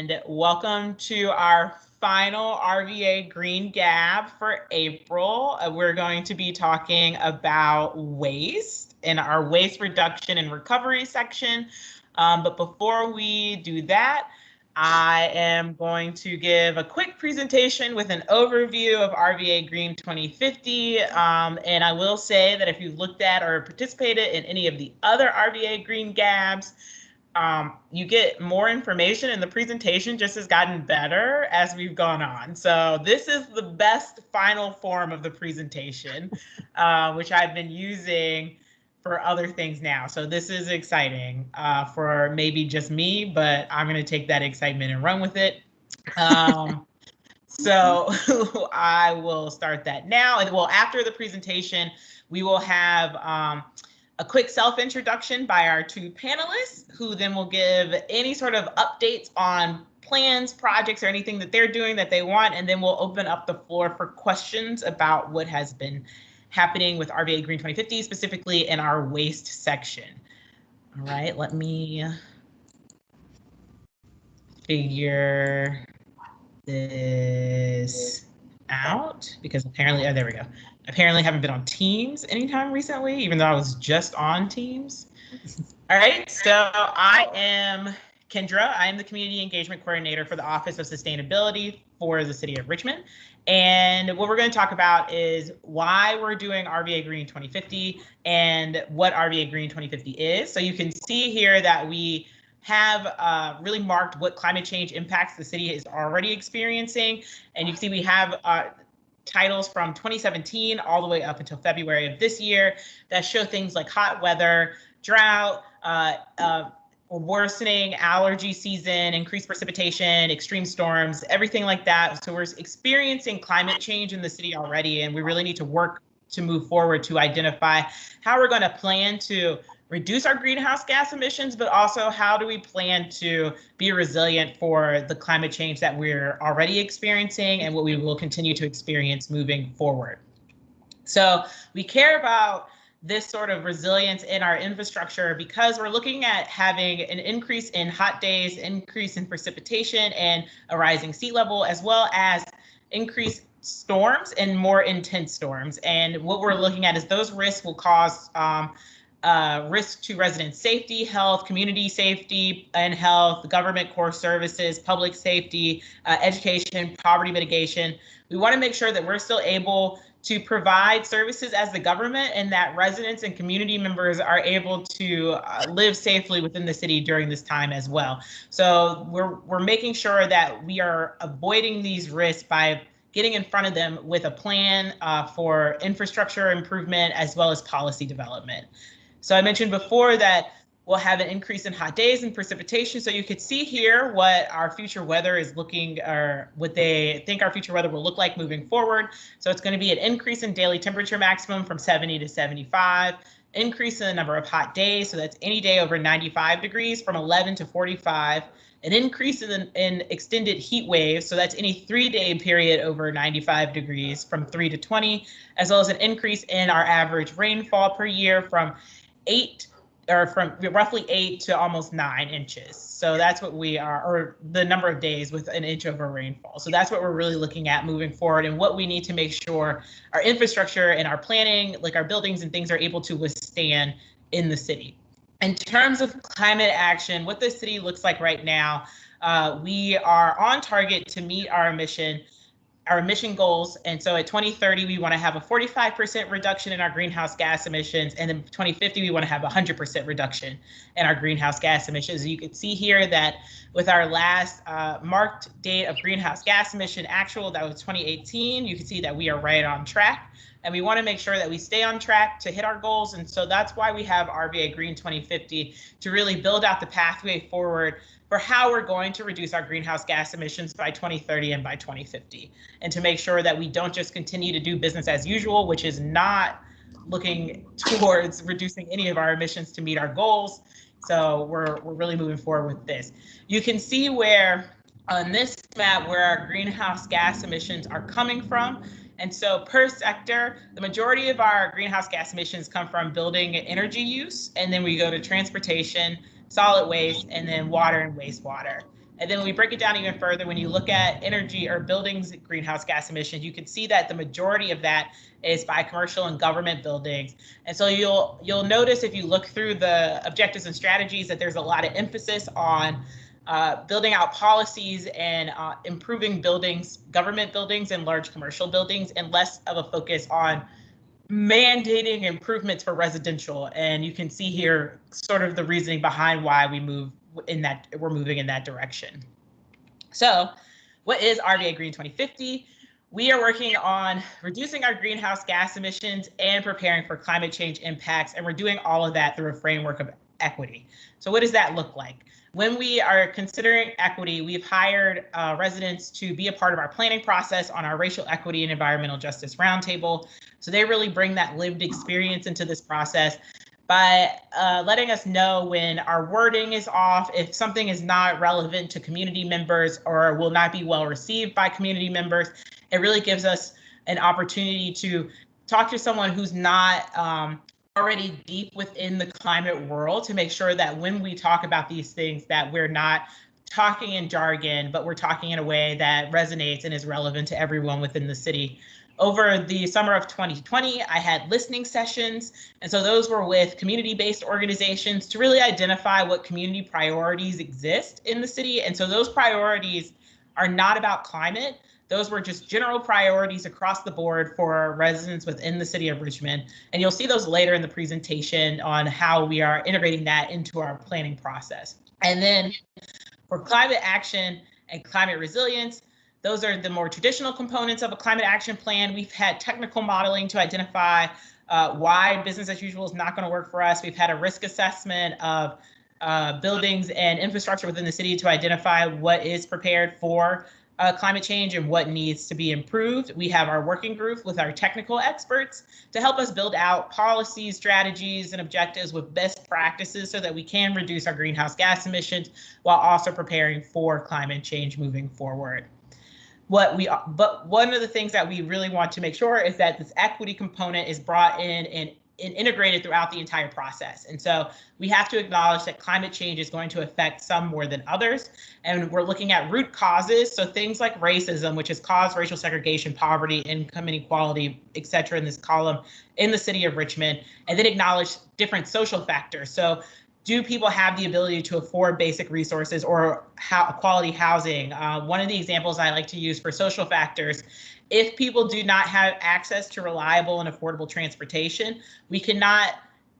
and welcome to our final RVA Green Gab for April. We're going to be talking about waste in our waste reduction and recovery section. But before we do that, I am going to give a quick presentation with an overview of RVAgreen 2050. And I will say that if you've looked at or participated in any of the other RVAgreen Gabs, you get more information, and the presentation just has gotten better as we've gone on. So this is the best final form of the presentation, which I've been using for other things now. So this is exciting for maybe just me, but I'm going to take that excitement and run with it. So I will start that now. And well, after the presentation, we will have a quick self-introduction by our two panelists, who then will give any sort of updates on plans, projects, or anything that they're doing that they want, and then we'll open up the floor for questions about what has been happening with RVAgreen 2050, specifically in our waste section. All right, let me figure this out, because apparently, oh, there we go. Apparently haven't been on Teams anytime recently, even though I was just on Teams. All right, so I am Kendra. I am the Community Engagement Coordinator for the Office of Sustainability for the City of Richmond. And what we're going to talk about is why we're doing RVAgreen 2050 and what RVAgreen 2050 is. So you can see here that we have really marked what climate change impacts the city is already experiencing. And you can see we have titles from 2017 all the way up until February of this year that show things like hot weather, drought, worsening allergy season, increased precipitation, extreme storms, everything like that. So we're experiencing climate change in the city already, and we really need to work to move forward to identify how we're going to plan to reduce our greenhouse gas emissions, but also how do we plan to be resilient for the climate change that we're already experiencing and what we will continue to experience moving forward. So we care about this sort of resilience in our infrastructure because we're looking at having an increase in hot days, increase in precipitation, and a rising sea level, as well as increased storms and more intense storms. And what we're looking at is those risks will cause risk to resident safety, health, community safety and health, government core services, public safety, education, poverty mitigation. We want to make sure that we're still able to provide services as the government, and that residents and community members are able to live safely within the city during this time as well. So we're making sure that we are avoiding these risks by getting in front of them with a plan for infrastructure improvement as well as policy development. So I mentioned before that we'll have an increase in hot days and precipitation. So you could see here what our future weather is looking, or what they think our future weather will look like moving forward. So it's going to be an increase in daily temperature maximum from 70 to 75, increase in the number of hot days. So that's any day over 95 degrees from 11 to 45, an increase in extended heat waves. So that's any 3-day period over 95 degrees from 3 to 20, as well as an increase in our average rainfall per year from roughly 8 to almost 9 inches. So that's what we are, or the number of days with an inch over rainfall. So that's what we're really looking at moving forward, and what we need to make sure our infrastructure and our planning, like our buildings and things, are able to withstand in the city. In terms of climate action, what the city looks like right now, we are on target to meet our emission goals. And so at 2030, we want to have a 45% reduction in our greenhouse gas emissions. And in 2050, we want to have a 100% reduction in our greenhouse gas emissions. You can see here that with our last marked date of greenhouse gas emission actual, that was 2018, you can see that we are right on track. And we want to make sure that we stay on track to hit our goals. And so that's why we have RVAgreen 2050, to really build out the pathway forward for how we're going to reduce our greenhouse gas emissions by 2030 and by 2050, and to make sure that we don't just continue to do business as usual, which is not looking towards reducing any of our emissions to meet our goals. So we're really moving forward with this. You can see where on this map where our greenhouse gas emissions are coming from. And so per sector, the majority of our greenhouse gas emissions come from building and energy use, and then we go to transportation, solid waste, and then water and wastewater. And then when we break it down even further, when you look at energy or buildings greenhouse gas emissions, you can see that the majority of that is by commercial and government buildings. And so you'll notice if you look through the objectives and strategies that there's a lot of emphasis on building out policies and improving buildings, government buildings and large commercial buildings, and less of a focus on mandating improvements for residential. And you can see here sort of the reasoning behind why we're moving in that direction. So what is RVAgreen 2050? We are working on reducing our greenhouse gas emissions and preparing for climate change impacts, and we're doing all of that through a framework of equity. So what does that look like? When we are considering equity, we've hired residents to be a part of our planning process on our racial equity and environmental justice roundtable. So they really bring that lived experience into this process by letting us know when our wording is off, if something is not relevant to community members or will not be well received by community members. It really gives us an opportunity to talk to someone who's not already deep within the climate world, to make sure that when we talk about these things that we're not talking in jargon, but we're talking in a way that resonates and is relevant to everyone within the city. Over the summer of 2020, I had listening sessions, and so those were with community-based organizations to really identify what community priorities exist in the city. And so those priorities are not about climate. Those were just general priorities across the board for residents within the city of Richmond. And you'll see those later in the presentation on how we are integrating that into our planning process. And then for climate action and climate resilience, those are the more traditional components of a climate action plan. We've had technical modeling to identify why business as usual is not going to work for us. We've had a risk assessment of buildings and infrastructure within the city to identify what is prepared for climate change and what needs to be improved. We have our working group with our technical experts to help us build out policies, strategies, and objectives with best practices so that we can reduce our greenhouse gas emissions while also preparing for climate change moving forward. But one of the things that we really want to make sure is that this equity component is brought in and integrated throughout the entire process. And so we have to acknowledge that climate change is going to affect some more than others. And we're looking at root causes. So things like racism, which has caused racial segregation, poverty, income inequality, et cetera, in this column in the city of Richmond, and then acknowledge different social factors. So do people have the ability to afford basic resources or quality housing? One of the examples I like to use for social factors, if people do not have access to reliable and affordable transportation, we cannot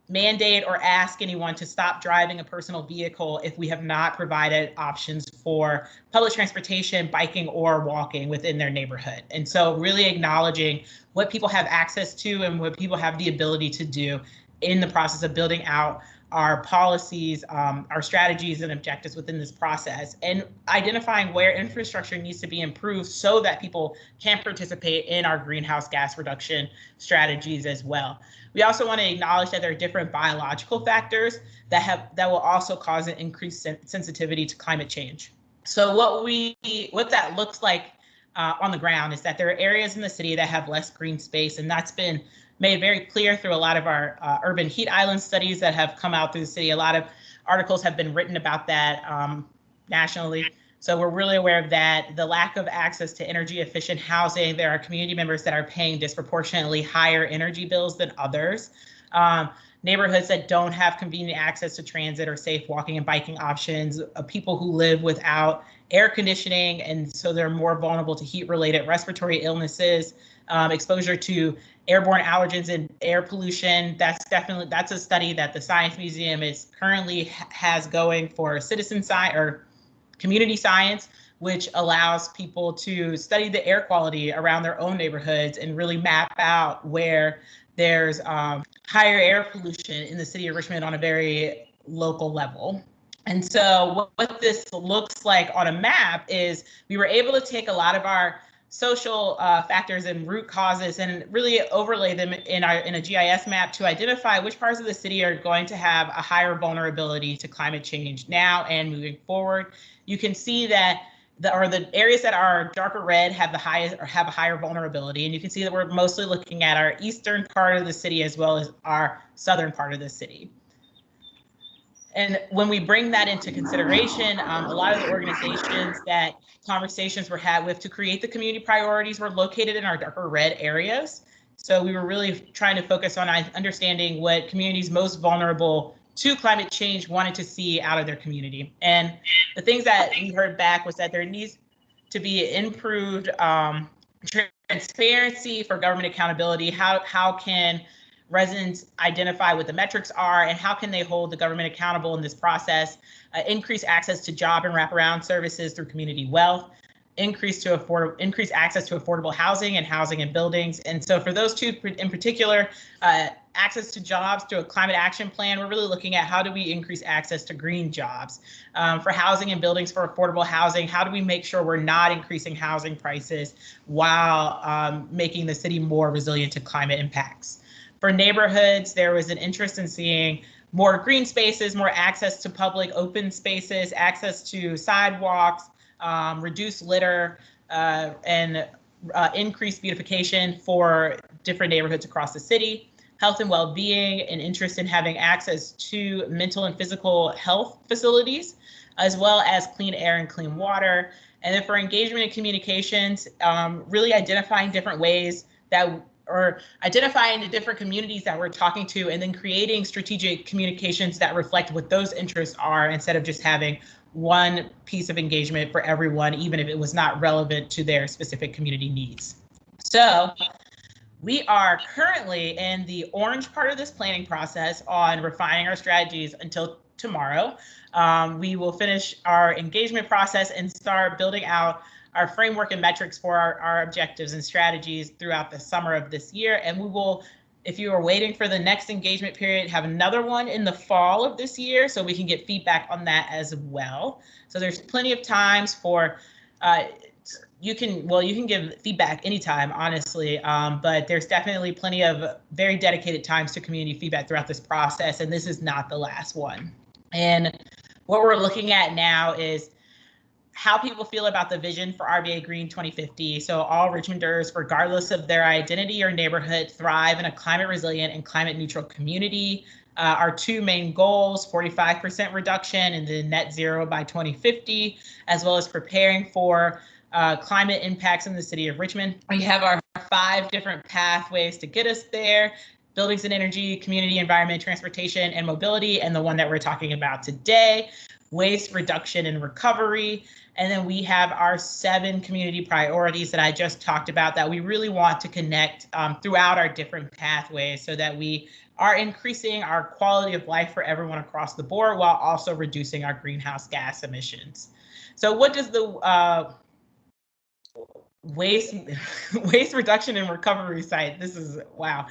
mandate or ask anyone to stop driving a personal vehicle if we have not provided options for public transportation, biking, or walking within their neighborhood. And so really acknowledging what people have access to and what people have the ability to do in the process of building out our policies, our strategies and objectives within this process, and identifying where infrastructure needs to be improved so that people can participate in our greenhouse gas reduction strategies as well. We also want to acknowledge that there are different biological factors that will also cause an increased sensitivity to climate change. So what that looks like on the ground is that there are areas in the city that have less green space, and that's been made very clear through a lot of our urban heat island studies that have come out through the city. A lot of articles have been written about that nationally. So we're really aware of that. The lack of access to energy efficient housing. There are community members that are paying disproportionately higher energy bills than others. Neighborhoods that don't have convenient access to transit or safe walking and biking options, people who live without air conditioning, and so they're more vulnerable to heat-related respiratory illnesses, exposure to airborne allergens and air pollution. That's a study that the Science Museum currently has going for citizen science or community science, which allows people to study the air quality around their own neighborhoods and really map out where there's higher air pollution in the city of Richmond on a very local level. And so what this looks like on a map is we were able to take a lot of our social factors and root causes and really overlay them in a GIS map to identify which parts of the city are going to have a higher vulnerability to climate change now and moving forward. You can see that the areas that are darker red have a higher vulnerability, and you can see that we're mostly looking at our eastern part of the city as well as our southern part of the city. And when we bring that into consideration, a lot of the organizations that conversations were had with to create the community priorities were located in our darker red areas. So we were really trying to focus on understanding what communities most vulnerable to climate change wanted to see out of their community. And the things that we heard back was that there needs to be improved transparency for government accountability. How can residents identify what the metrics are and how can they hold the government accountable in this process? Increase access to job and wraparound services through community wealth, increase access to affordable housing and buildings. And so for those two in particular, access to jobs through a climate action plan, we're really looking at how do we increase access to green jobs. For housing and buildings for affordable housing, how do we make sure we're not increasing housing prices while making the city more resilient to climate impacts? For neighborhoods, there was an interest in seeing more green spaces, more access to public open spaces, access to sidewalks, reduce litter, and increase beautification for different neighborhoods across the city. Health and well-being, an interest in having access to mental and physical health facilities, as well as clean air and clean water. And then for engagement and communications, really identifying different ways that or identifying the different communities that we're talking to and then creating strategic communications that reflect what those interests are instead of just having one piece of engagement for everyone, even if it was not relevant to their specific community needs. So we are currently in the orange part of this planning process on refining our strategies until tomorrow. We will finish our engagement process and start building out our framework and metrics for our objectives and strategies throughout the summer of this year. And we will, if you are waiting for the next engagement period, have another one in the fall of this year so we can get feedback on that as well. So there's plenty of times for, you can give feedback anytime, honestly, but there's definitely plenty of very dedicated times to community feedback throughout this process, and this is not the last one. And what we're looking at now is how people feel about the vision for RVAgreen 2050. So all Richmonders, regardless of their identity or neighborhood, thrive in a climate resilient and climate neutral community. Our two main goals, 45% reduction and then net zero by 2050, as well as preparing for climate impacts in the city of Richmond. We have our 5 different pathways to get us there: buildings and energy, community, environment, transportation, and mobility, and the one that we're talking about today, waste reduction and recovery. And then we have our 7 community priorities that I just talked about that we really want to connect throughout our different pathways so that we are increasing our quality of life for everyone across the board while also reducing our greenhouse gas emissions. So what does the waste reduction and recovery site, this is wow.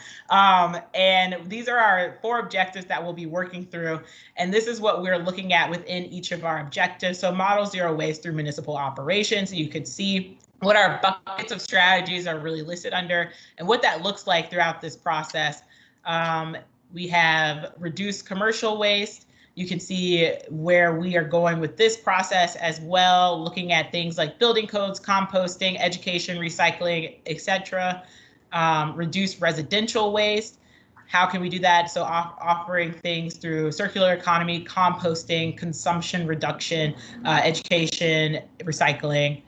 And these are our 4 objectives that we'll be working through, and this is what we're looking at within each of our objectives. So model zero waste through municipal operations. You could see what our buckets of strategies are really listed under and what that looks like throughout this process. We have reduced commercial waste. You can see where we are going with this process as well, looking at things like building codes, composting, education, recycling, etc. Reduce residential waste. How can we do that? So offering things through circular economy, composting, consumption reduction, education, recycling,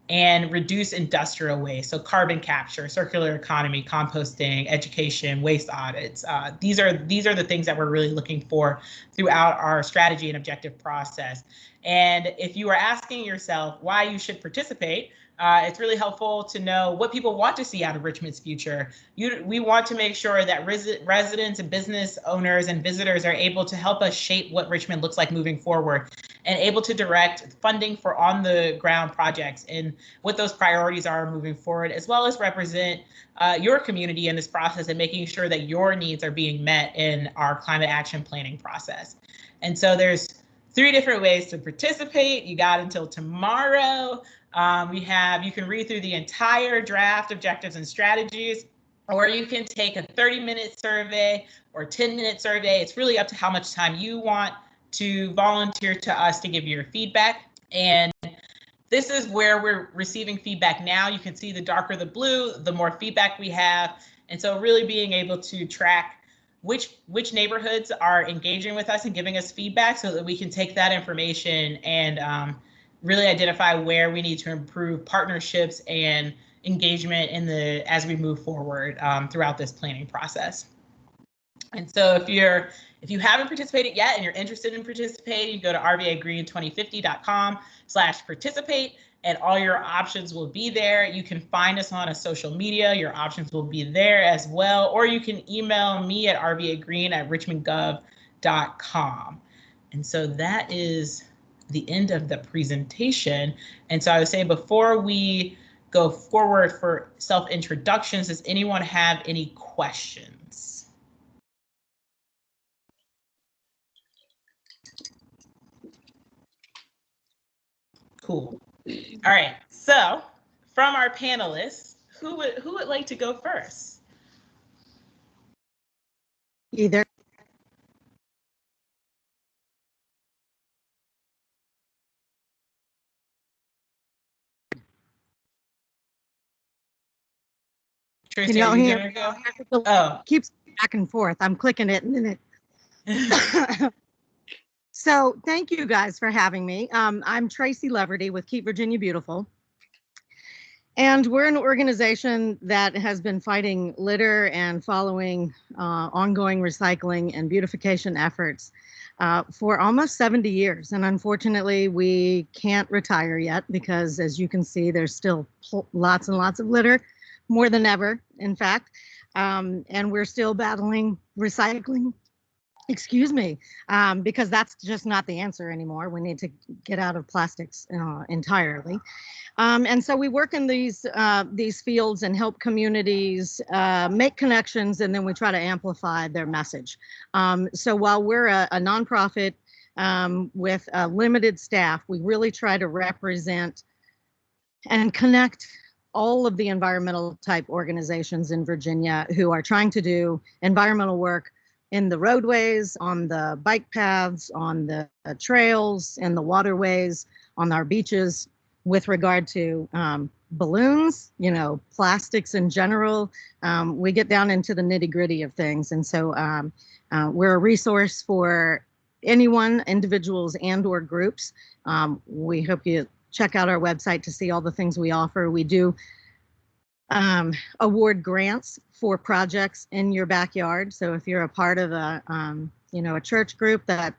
and reduce industrial waste. So carbon capture, circular economy, composting, education, waste audits. These are the things that we're really looking for throughout our strategy and objective process. And if you are asking yourself why you should participate, it's really helpful to know what people want to see out of Richmond's future. We want to make sure that residents and business owners and visitors are able to help us shape what Richmond looks like moving forward and able to direct funding for on the ground projects and what those priorities are moving forward, as well as represent your community in this process and making sure that your needs are being met in our climate action planning process. And so there's 3 different ways to participate. You got until tomorrow. You can read through the entire draft objectives and strategies, or you can take a 30-minute survey or 10-minute survey. It's really up to how much time you want to volunteer to us to give your feedback. And this is where we're receiving feedback now. You can see the darker the blue, the more feedback we have. And so really being able to track which neighborhoods are engaging with us and giving us feedback so that we can take that information and really identify where we need to improve partnerships and engagement as we move forward throughout this planning process. And so if you haven't participated yet and you're interested in participating, go to RVAgreen2050.com/participate, and all your options will be there. You can find us on a social media. Your options will be there as well, or you can email me at rvagreen@richmondgov.com. And so that is the end of the presentation. And so I would say before we go forward for self-introductions, does anyone have any questions? Cool. All right. So from our panelists, who would like to go first? Either. Tracy, Can y'all hear me? Go? Oh, keeps back and forth. I'm clicking it and then it. So thank you guys for having me. I'm Tracy Leverty with Keep Virginia Beautiful. And we're an organization that has been fighting litter and following ongoing recycling and beautification efforts for almost 70 years. And unfortunately, we can't retire yet because, as you can see, there's still lots and lots of litter, more than ever, in fact. And we're still battling recycling. Excuse me, because that's just not the answer anymore. We need to get out of plastics entirely. And so we work in these fields and help communities make connections, and then we try to amplify their message. So while we're a nonprofit with a limited staff, we really try to represent and connect all of the environmental type organizations in Virginia who are trying to do environmental work in the roadways, on the bike paths, on the trails, and the waterways, on our beaches, with regard to balloons, plastics in general. We get down into the nitty gritty of things. And so we're a resource for anyone, individuals and or groups. We hope you check out our website to see all the things we offer. We do award grants for projects in your backyard. So if you're a part of a church group that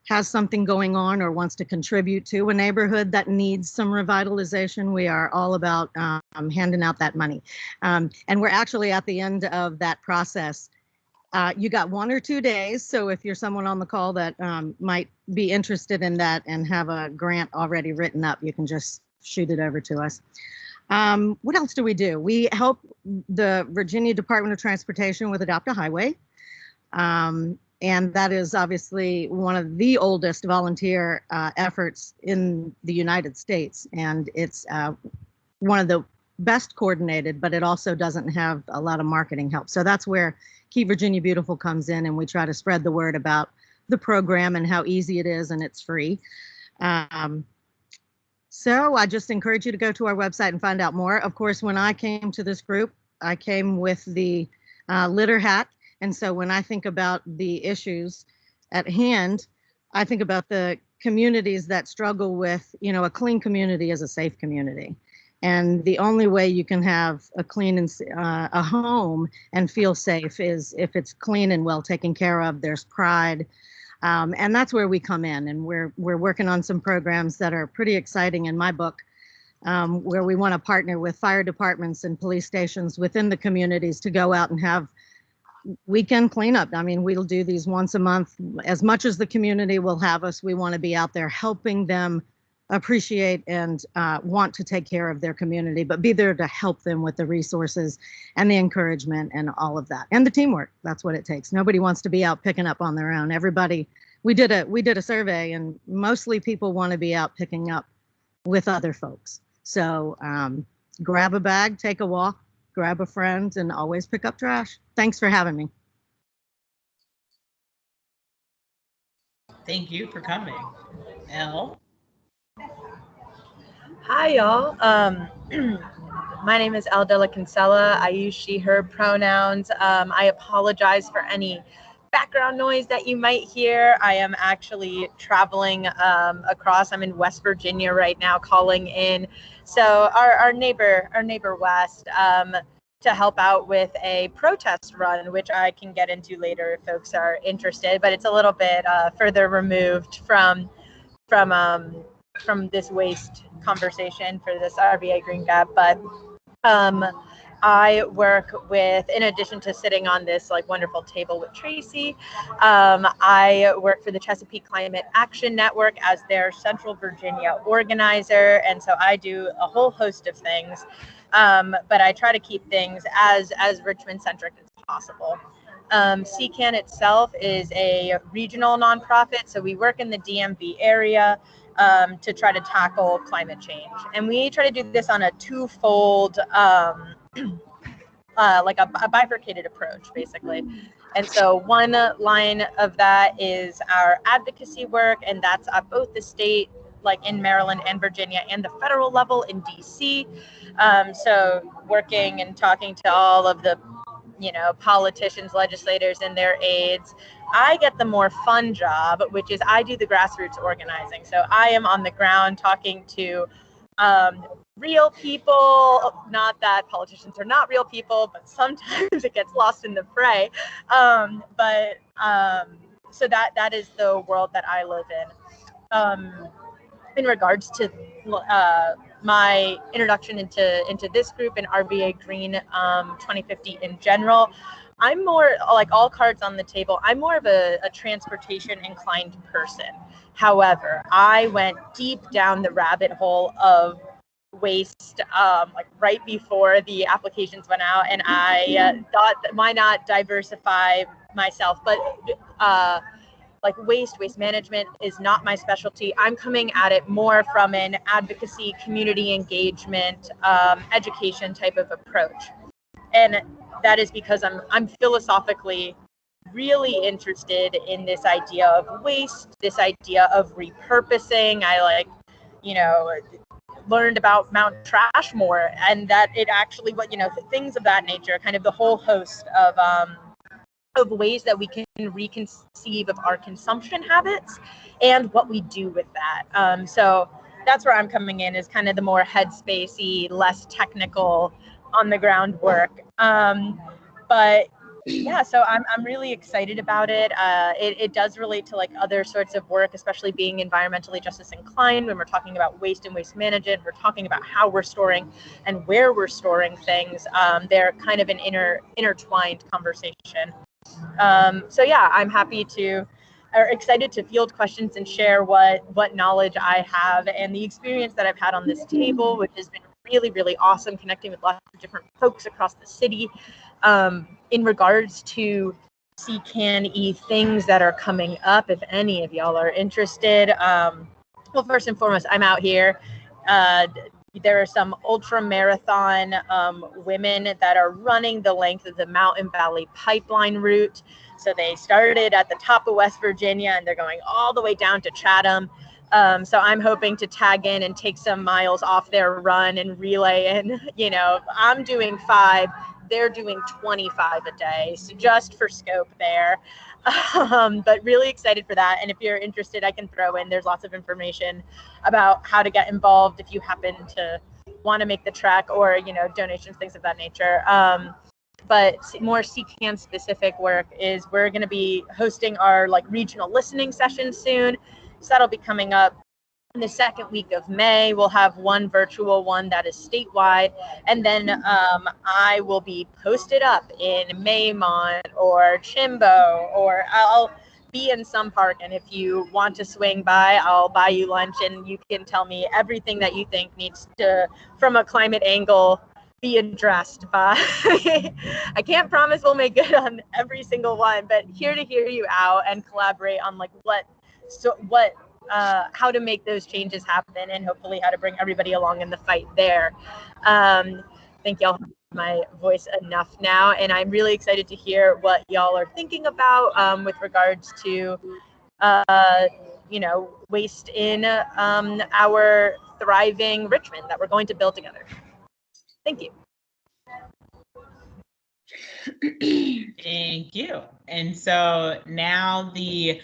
has something going on or wants to contribute to a neighborhood that needs some revitalization, we are all about handing out that money. And we're actually at the end of that process. You got 1 or 2 days. So if you're someone on the call that might be interested in that and have a grant already written up, you can just shoot it over to us. What else do we do? We help the Virginia Department of Transportation with Adopt a Highway. And that is obviously one of the oldest volunteer efforts in the United States. And it's one of the best coordinated, but it also doesn't have a lot of marketing help. So that's where Keep Virginia Beautiful comes in, and we try to spread the word about the program and how easy it is, and it's free. So I just encourage you to go to our website and find out more. Of course, when I came to this group, I came with the litter hat. And so when I think about the issues at hand, I think about the communities that struggle with, a clean community is a safe community. And the only way you can have a clean and a home and feel safe is if it's clean and well taken care of. There's pride. And that's where we come in, and we're working on some programs that are pretty exciting in my book, where we want to partner with fire departments and police stations within the communities to go out and have weekend cleanup. I mean, we'll do these once a month. As much as the community will have us, we want to be out there helping them appreciate and want to take care of their community, but be there to help them with the resources and the encouragement and all of that, and the teamwork. That's what it takes. Nobody wants to be out picking up on their own. Everybody, we did a survey, and mostly people want to be out picking up with other folks. So grab a bag, take a walk, grab a friend, and always pick up trash. Thanks for having me. Thank you for coming. Elle? Hi, y'all. My name is Elle Della Cancella. I use she, her pronouns. I apologize for any background noise that you might hear, I am actually traveling across. I'm in West Virginia right now, calling in. So our neighbor West, to help out with a protest run, which I can get into later if folks are interested. But it's a little bit further removed from this waste conversation for this RVAgreen gap. But I work with, in addition to sitting on this like wonderful table with Tracy, I work for the Chesapeake Climate Action Network as their Central Virginia organizer. And so I do a whole host of things, but I try to keep things as Richmond centric as possible. CCAN itself is a regional nonprofit, so we work in the DMV area to try to tackle climate change. And we try to do this on a twofold, like a bifurcated approach, basically. And so one line of that is our advocacy work, and that's at both the state, like in Maryland and Virginia, and the federal level in DC. So working and talking to all of the politicians, legislators, and their aides. I get the more fun job, which is I do the grassroots organizing. So I am on the ground talking to real people. Not that politicians are not real people, but sometimes it gets lost in the fray. So that is the world that I live in regards to my introduction into this group and RVAgreen 2050 in general. I'm more, like all cards on the table, I'm more of a transportation inclined person. However, I went deep down the rabbit hole of waste like right before the applications went out, and I thought that why not diversify myself, but like waste management is not my specialty. I'm coming at it more from an advocacy, community engagement, education type of approach. And that is because I'm philosophically really interested in this idea of waste, this idea of repurposing. I learned about Mount Trashmore, and that it actually, things of that nature, kind of the whole host of ways that we can reconceive of our consumption habits and what we do with that. So that's where I'm coming in, is kind of the more headspacey, less technical, on the ground work. But yeah, so I'm really excited about it. It does relate to like other sorts of work, especially being environmentally justice inclined. When we're talking about waste and waste management, we're talking about how we're storing and where we're storing things. They're kind of an intertwined conversation. So yeah, I'm excited to field questions and share what knowledge I have and the experience that I've had on this table, which has been really, really awesome, connecting with lots of different folks across the city in regards to CCAN-y things that are coming up, if any of y'all are interested. Well, first and foremost, I'm out here. There are some ultra marathon women that are running the length of the Mountain Valley Pipeline route. So they started at the top of West Virginia and they're going all the way down to Chatham. So I'm hoping to tag in and take some miles off their run and relay. And, I'm doing 5, they're doing 25 a day. So just for scope there. But really excited for that. And if you're interested, I can throw in, there's lots of information about how to get involved if you happen to want to make the trek, or, donations, things of that nature. But more CCAN specific work is we're going to be hosting our regional listening session soon. So that'll be coming up in the second week of May. We'll have one virtual one that is statewide. And then I will be posted up in Maymont or Chimbo, or I'll be in some park. And if you want to swing by, I'll buy you lunch and you can tell me everything that you think needs to, from a climate angle, be addressed by. I can't promise we'll make good on every single one, but here to hear you out and collaborate on how to make those changes happen, and hopefully how to bring everybody along in the fight there. Thank y'all for my voice enough now, and I'm really excited to hear what y'all are thinking about with regards to waste in our thriving Richmond that we're going to build together. Thank you. Thank you. And so now the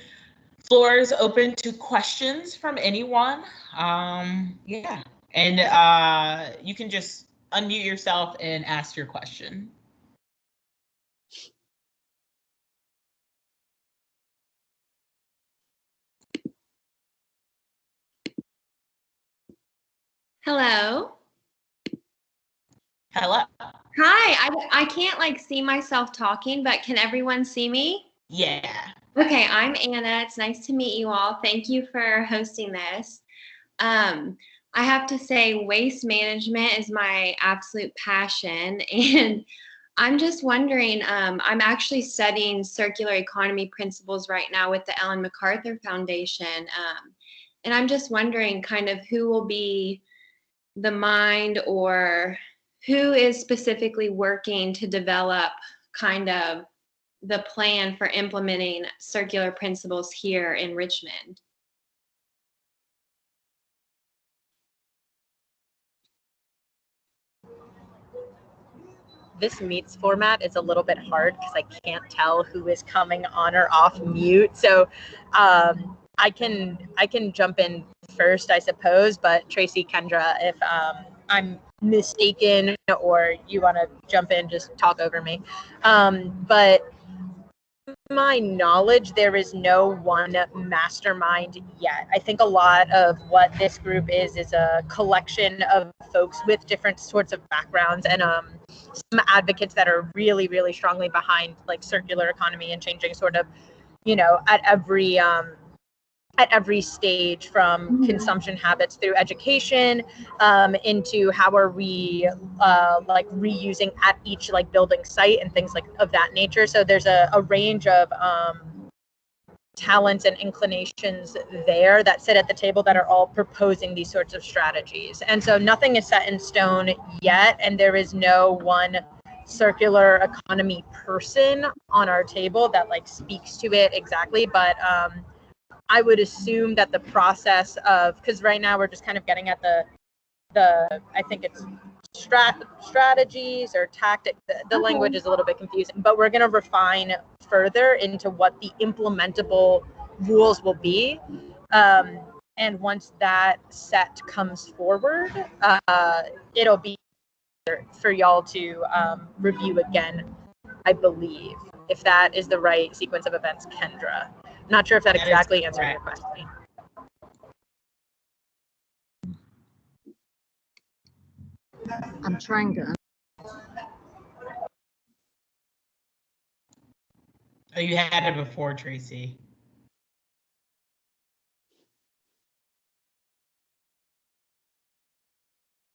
floor is open to questions from anyone. Yeah, and you can just unmute yourself and ask your question. Hello. Hello. Hi. I can't like see myself talking, but can everyone see me? Yeah. Okay, I'm Anna. It's nice to meet you all. Thank you for hosting this. I have to say waste management is my absolute passion, and I'm just wondering, I'm actually studying circular economy principles right now with the Ellen MacArthur Foundation. And I'm just wondering kind of who will be the mind or who is specifically working to develop kind of the plan for implementing circular principles here in Richmond. This meets format is a little bit hard because I can't tell who is coming on or off mute. So I can jump in first, I suppose, but Tracy, Kendra, if I'm mistaken or you want to jump in, just talk over me. But my knowledge, there is no one mastermind yet. I think a lot of what this group is a collection of folks with different sorts of backgrounds and some advocates that are really, really strongly behind like circular economy and changing sort of, you know, at every stage from consumption habits through education into how are we like reusing at each like building site and things like of that nature. So there's a range of talents and inclinations there that sit at the table that are all proposing these sorts of strategies. And so nothing is set in stone yet, and there is no one circular economy person on our table that like speaks to it exactly, but I would assume that the process of, because right now we're just kind of getting at the I think it's strategies or tactic. The language is a little bit confusing, but we're going to refine further into what the implementable rules will be. And once that set comes forward, it'll be for y'all to review again, I believe, if that is the right sequence of events, Kendra. Not sure if that exactly answered your question. I'm trying to. Oh, you had it before, Tracy.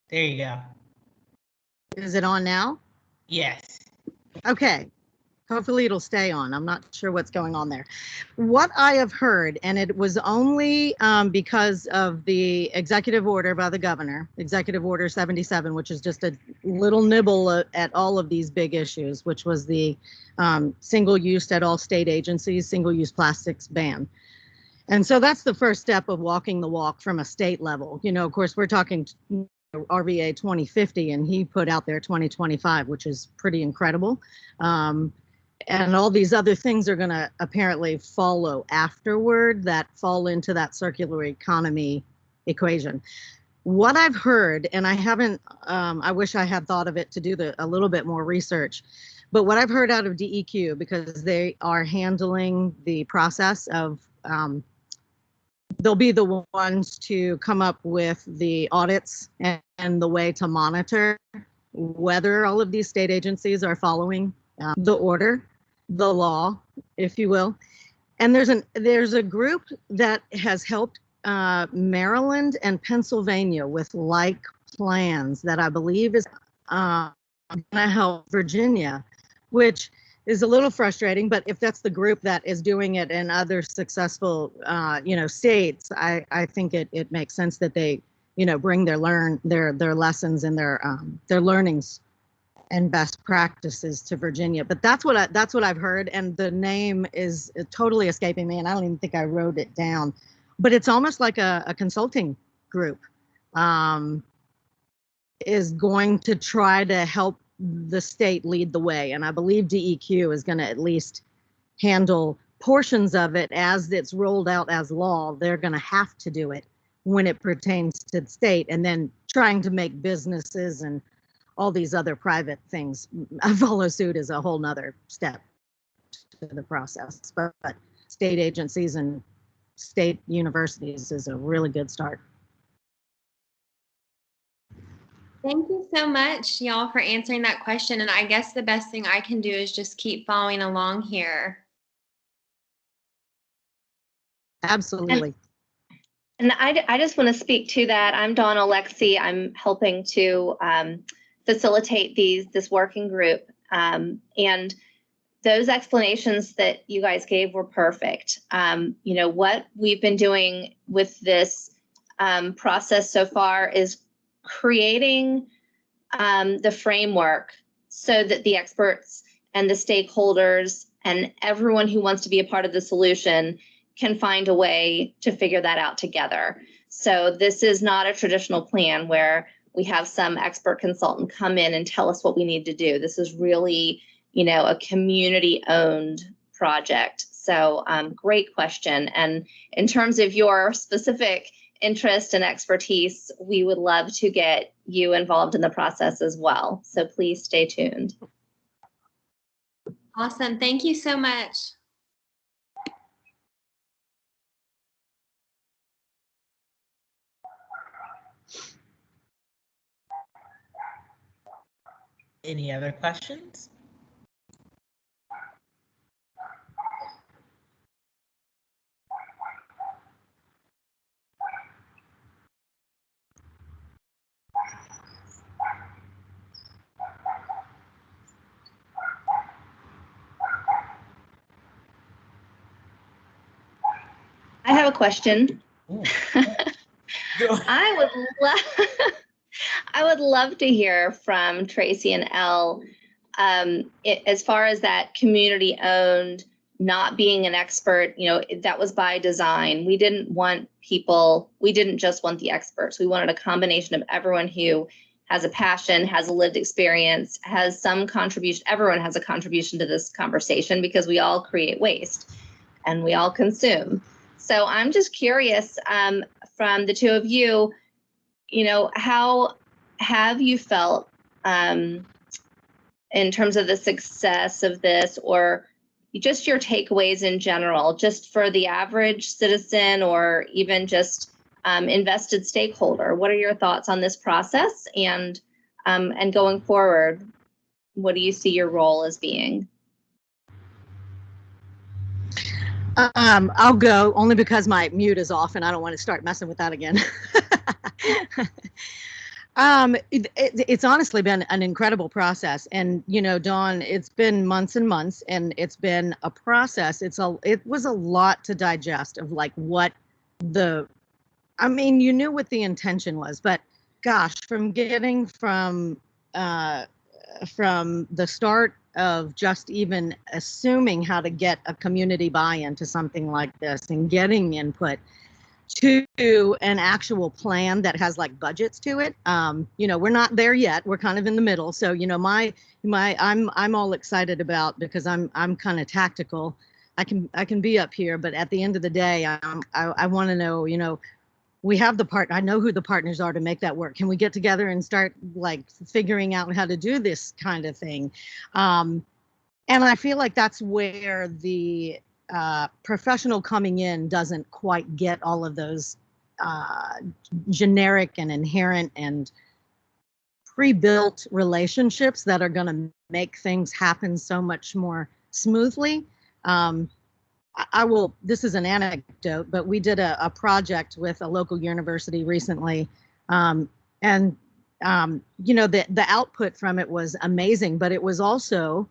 There you go. Is it on now? Yes. Okay. Hopefully it'll stay on. I'm not sure what's going on there. What I have heard, and it was only because of the executive order by the governor, Executive Order 77, which is just a little nibble at all of these big issues, which was the single use at all state agencies, single use plastics ban. And so that's the first step of walking the walk from a state level. You know, of course, we're talking RVA 2050, and he put out there 2025, which is pretty incredible. And all these other things are going to apparently follow afterward that fall into that circular economy equation. What I've heard, and I haven't, I wish I had thought of it to do a little bit more research, but what I've heard out of DEQ, because they are handling the process of, they'll be the ones to come up with the audits and the way to monitor whether all of these state agencies are following the order, the law, if you will. And there's a group that has helped Maryland and Pennsylvania with like plans that I believe is going to help Virginia, which is a little frustrating. But if that's the group that is doing it in other successful, states, I think it makes sense that they, bring their lessons and their learnings and best practices to Virginia. But that's what I've heard, and the name is totally escaping me, and I don't even think I wrote it down. But it's almost like a consulting group is going to try to help the state lead the way. And I believe DEQ is going to at least handle portions of it as it's rolled out as law. They're going to have to do it when it pertains to the state, and then trying to make businesses and all these other private things follow suit is a whole nother step to the process. But state agencies and state universities is a really good start. Thank you so much, y'all, for answering that question. And I guess the best thing I can do is just keep following along here. Absolutely. And I just want to speak to that. I'm Dawn Alexi. I'm helping to facilitate this working group. And those explanations that you guys gave were perfect. You know, what we've been doing with this process so far is creating the framework so that the experts and the stakeholders and everyone who wants to be a part of the solution can find a way to figure that out together. So this is not a traditional plan where we have some expert consultant come in and tell us what we need to do. This is really, you know, a community-owned project. So great question. And in terms of your specific interest and expertise, we would love to get you involved in the process as well. So please stay tuned. Awesome. Thank you so much. Any other questions? I have a question. I would love to hear from Tracy and Elle as far as that community-owned, not being an expert. You know, that was by design. We didn't just want the experts. We wanted a combination of everyone who has a passion, has a lived experience, has some contribution. Everyone has a contribution to this conversation because we all create waste and we all consume. So I'm just curious, from the two of you, you know, how have you felt in terms of the success of this, or just your takeaways in general, just for the average citizen or even just invested stakeholder? What are your thoughts on this process, and going forward, what do you see your role as being? I'll go only because my mute is off and I don't want to start messing with that again. It's honestly been an incredible process. And, you know, Dawn, it's been months and months, and it's been a process. It was a lot to digest of like I mean, you knew what the intention was, but gosh, from the start of just even assuming how to get a community buy-in to something like this and getting input to an actual plan that has like budgets to it. You know, we're not there yet. We're kind of in the middle. So, you know, I'm all excited about, because I'm kind of tactical. I can be up here, but at the end of the day, I want to know, you know, we have the I know who the partners are to make that work. Can we get together and start like figuring out how to do this kind of thing? And I feel like that's where the professional coming in doesn't quite get all of those generic and inherent and pre-built relationships that are going to make things happen so much more smoothly. This is an anecdote, but we did a project with a local university recently. You know, the output from it was amazing, but it was also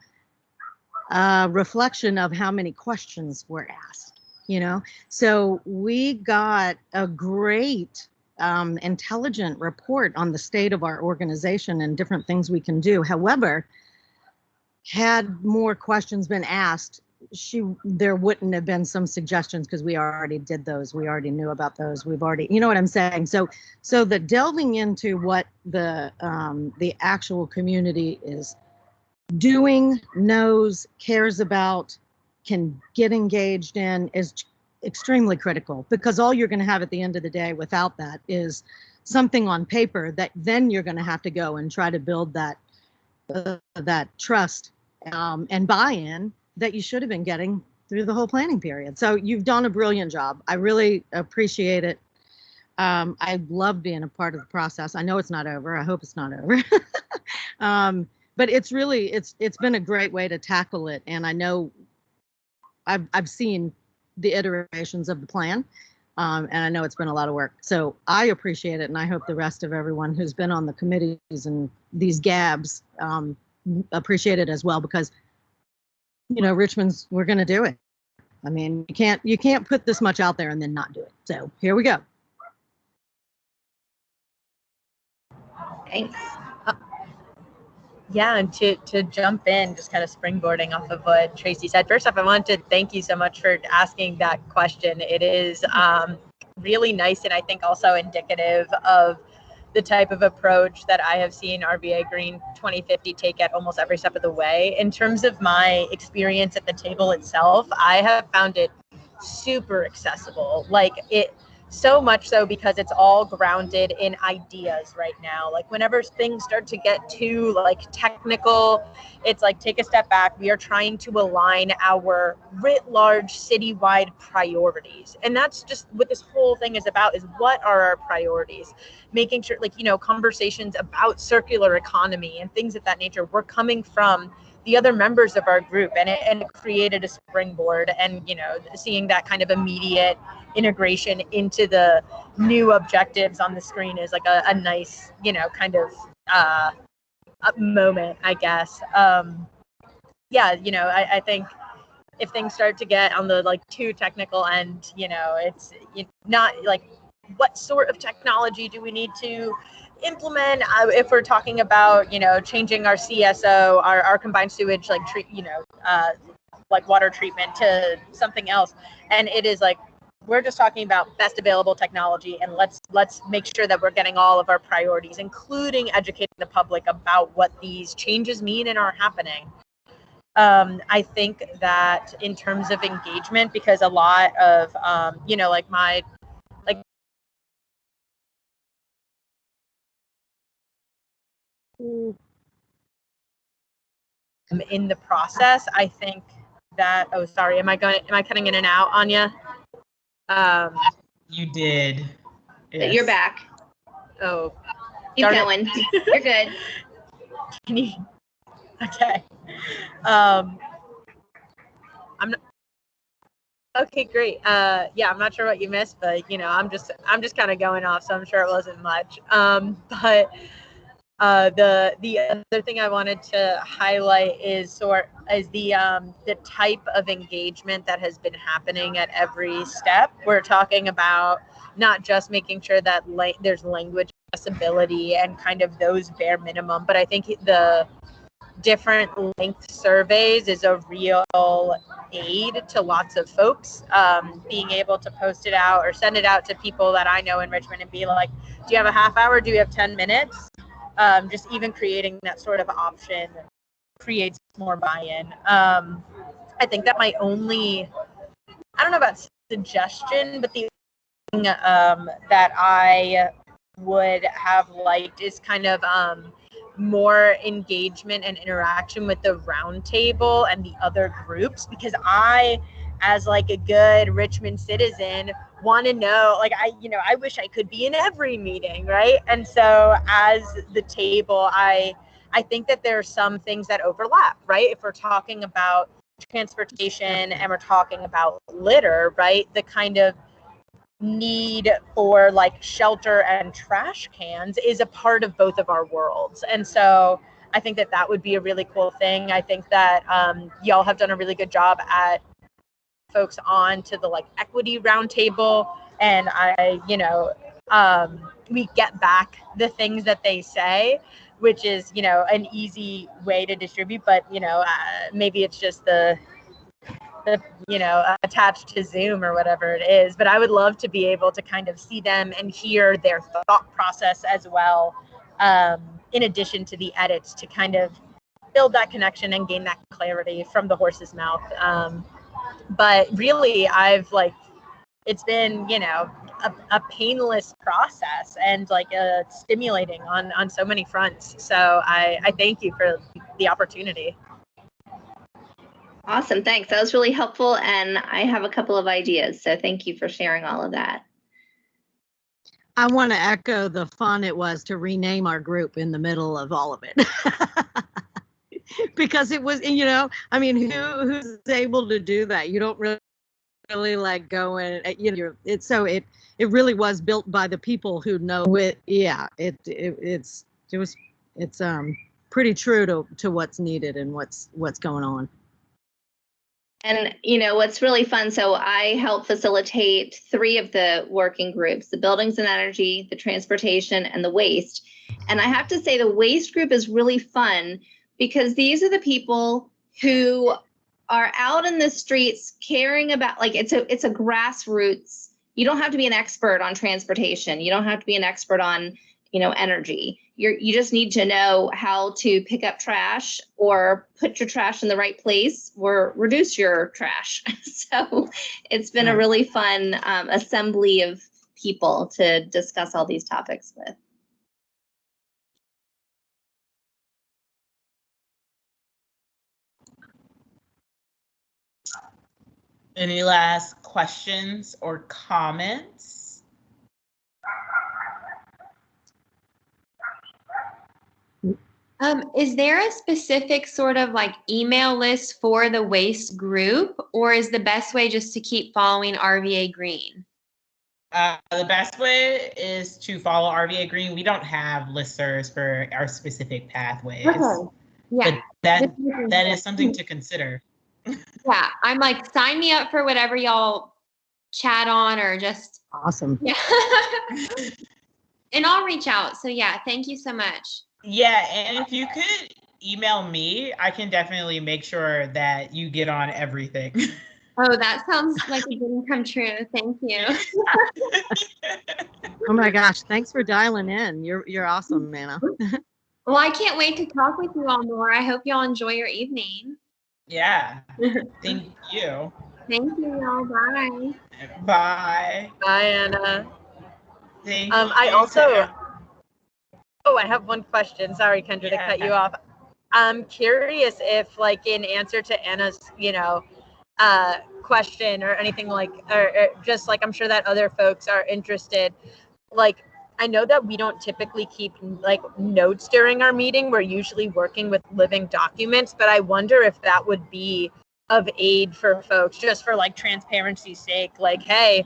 a reflection of how many questions were asked, you know? So we got a great, intelligent report on the state of our organization and different things we can do. However, had more questions been asked, there wouldn't have been some suggestions because we already did those. We already knew about those. We've already, you know what I'm saying? So the delving into what the actual community is doing, knows, cares about, can get engaged in is extremely critical, because all you're going to have at the end of the day without that is something on paper that then you're going to have to go and try to build that trust and buy-in that you should have been getting through the whole planning period. So you've done a brilliant job. I really appreciate it. I love being a part of the process. I know it's not over. I hope it's not over. But it's really, it's been a great way to tackle it. And I know I've seen the iterations of the plan, and I know it's been a lot of work. So I appreciate it, and I hope the rest of everyone who's been on the committees and these GABs appreciate it as well, because, you know, Richmond's, we're going to do it. I mean, you can't put this much out there and then not do it. So here we go. Thanks. Yeah, and to jump in, just kind of springboarding off of what Tracy said. First off, I want to thank you so much for asking that question. It is really nice, and I think also indicative of the type of approach that I have seen RVAgreen 2050 take at almost every step of the way. In terms of my experience at the table itself, I have found it super accessible. Like, it so much so because it's all grounded in ideas right now. Like, whenever things start to get too like technical, it's like, take a step back. We are trying to align our writ large citywide priorities. And that's just what this whole thing is about, is what are our priorities? Making sure, like, you know, conversations about circular economy and things of that nature were coming from the other members of our group, and it created a springboard. And, you know, seeing that kind of immediate integration into the new objectives on the screen is like a nice, you know, kind of moment, I guess. Yeah, you know, I think if things start to get on the like too technical end, you know, it's not like, what sort of technology do we need to implement if we're talking about, you know, changing our CSO, our combined sewage, like like water treatment, to something else. And it is like, we're just talking about best available technology, and let's make sure that we're getting all of our priorities, including educating the public about what these changes mean and are happening. I think that in terms of engagement, because a lot of, you know, like in the process, I think that, oh, sorry, am I cutting in and out, Anya? You did. Yes. You're back. Oh, keep going. You're good. Can you? Okay. I'm not. Okay, great. Yeah, I'm not sure what you missed, but, you know, I'm just kind of going off, so I'm sure it wasn't much. But the other thing I wanted to highlight is the type of engagement that has been happening at every step. We're talking about not just making sure that there's language accessibility and kind of those bare minimum, but I think the different length surveys is a real aid to lots of folks. Being able to post it out or send it out to people that I know in Richmond and be like, do you have a half hour? Do you have 10 minutes? Just even creating that sort of option creates more buy-in. I think that my only, I don't know about suggestion, but the thing that I would have liked is kind of more engagement and interaction with the roundtable and the other groups, because I, as like a good Richmond citizen, want to know, like, I wish I could be in every meeting, right? And so as the table, I think that there are some things that overlap, right? If we're talking about transportation and we're talking about litter, right? The kind of need for like shelter and trash cans is a part of both of our worlds. And so I think that would be a really cool thing. I think that y'all have done a really good job at folks on to the like equity roundtable, and we get back the things that they say, which is, you know, an easy way to distribute, but, you know, maybe it's just the attached to Zoom or whatever it is. But I would love to be able to kind of see them and hear their thought process as well, in addition to the edits, to kind of build that connection and gain that clarity from the horse's mouth. But really, it's been, a painless process and stimulating on so many fronts. So I thank you for the opportunity. Awesome, thanks. That was really helpful, and I have a couple of ideas, so thank you for sharing all of that. I want to echo the fun it was to rename our group in the middle of all of it. Because it was, I mean, who's able to do that? You don't really like go in, it really was built by the people who know it. Yeah, it's pretty true to what's needed and what's going on. And what's really fun, so I help facilitate 3 of the working groups: the buildings and energy, the transportation, and the waste. And I have to say the waste group is really fun because these are the people who are out in the streets caring about, it's a grassroots. You don't have to be an expert on transportation. You don't have to be an expert on, energy. You just need to know how to pick up trash or put your trash in the right place or reduce your trash. So it's been a really fun assembly of people to discuss all these topics with. Any last questions or comments? Is there a specific sort of email list for the waste group, or is the best way just to keep following RVAgreen? The best way is to follow RVAgreen. We don't have listservs for our specific pathways. Okay. Yeah. But that is something to consider. Yeah, I'm sign me up for whatever y'all chat on, or just. Awesome. Yeah. And I'll reach out. So yeah, thank you so much. Yeah, and if you could email me, I can definitely make sure that you get on everything. Oh, that sounds like a dream come true. Thank you. Oh my gosh, thanks for dialing in. You're awesome, Manna. Well, I can't wait to talk with you all more. I hope y'all enjoy your evening. Yeah. Thank you. Thank you, y'all. Bye. Bye. Bye, Anna. Thank I have one question. Sorry, Kendra, to cut you off. I'm curious if, in answer to Anna's, question or anything or just I'm sure that other folks are interested. I know that we don't typically keep notes during our meeting. We're usually working with living documents, but I wonder if that would be of aid for folks, just for transparency's sake. Hey,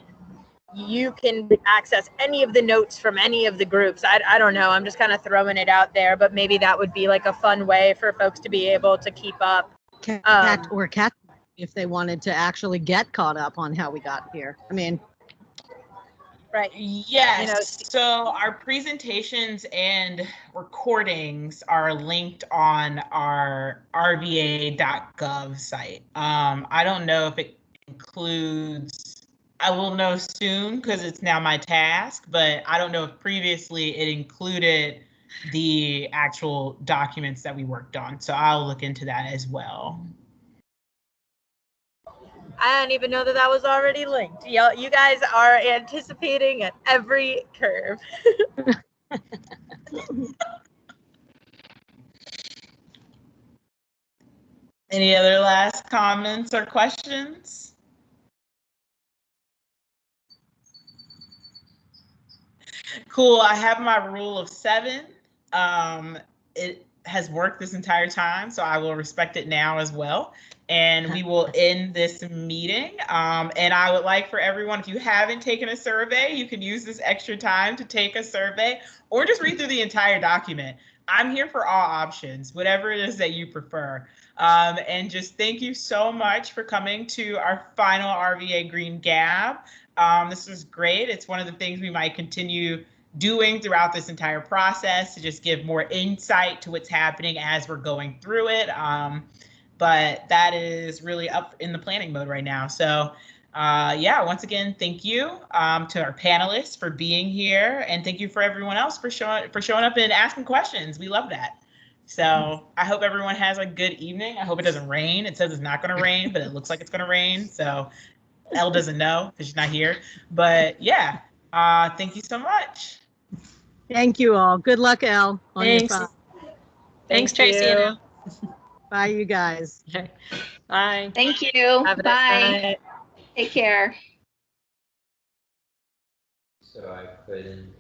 you can access any of the notes from any of the groups. I don't know. I'm just kind of throwing it out there, but maybe that would be a fun way for folks to be able to keep up. Catch if they wanted to actually get caught up on how we got here. I mean. Right. Yes. So our presentations and recordings are linked on our RVA.gov site. I don't know if it includes, I will know soon because it's now my task, but I don't know if previously it included the actual documents that we worked on. So I'll look into that as well. I didn't even know that was already linked. You guys are anticipating at every curve. Any other last comments or questions? Cool. I have my rule of 7. It has worked this entire time, so I will respect it now as well. And we will end this meeting. And I would like for everyone, if you haven't taken a survey, you can use this extra time to take a survey or just read through the entire document. I'm here for all options, whatever it is that you prefer. And just thank you so much for coming to our final RVAgreen Gab. This was great. It's one of the things we might continue doing throughout this entire process to just give more insight to what's happening as we're going through it. but that is really up in the planning mode right now. So yeah, once again, thank you to our panelists for being here, and thank you for everyone else for showing up and asking questions. We love that. So I hope everyone has a good evening. I hope it doesn't rain. It says it's not going to rain, but it looks like it's going to rain. So Elle doesn't know because she's not here. But yeah, thank you so much. Thank you all. Good luck, Elle. On your Thanks. side. Thanks, Thank Tracy. you. And Bye, you guys. Bye. Thank you. Have a nice Bye. night. Take care. So I put in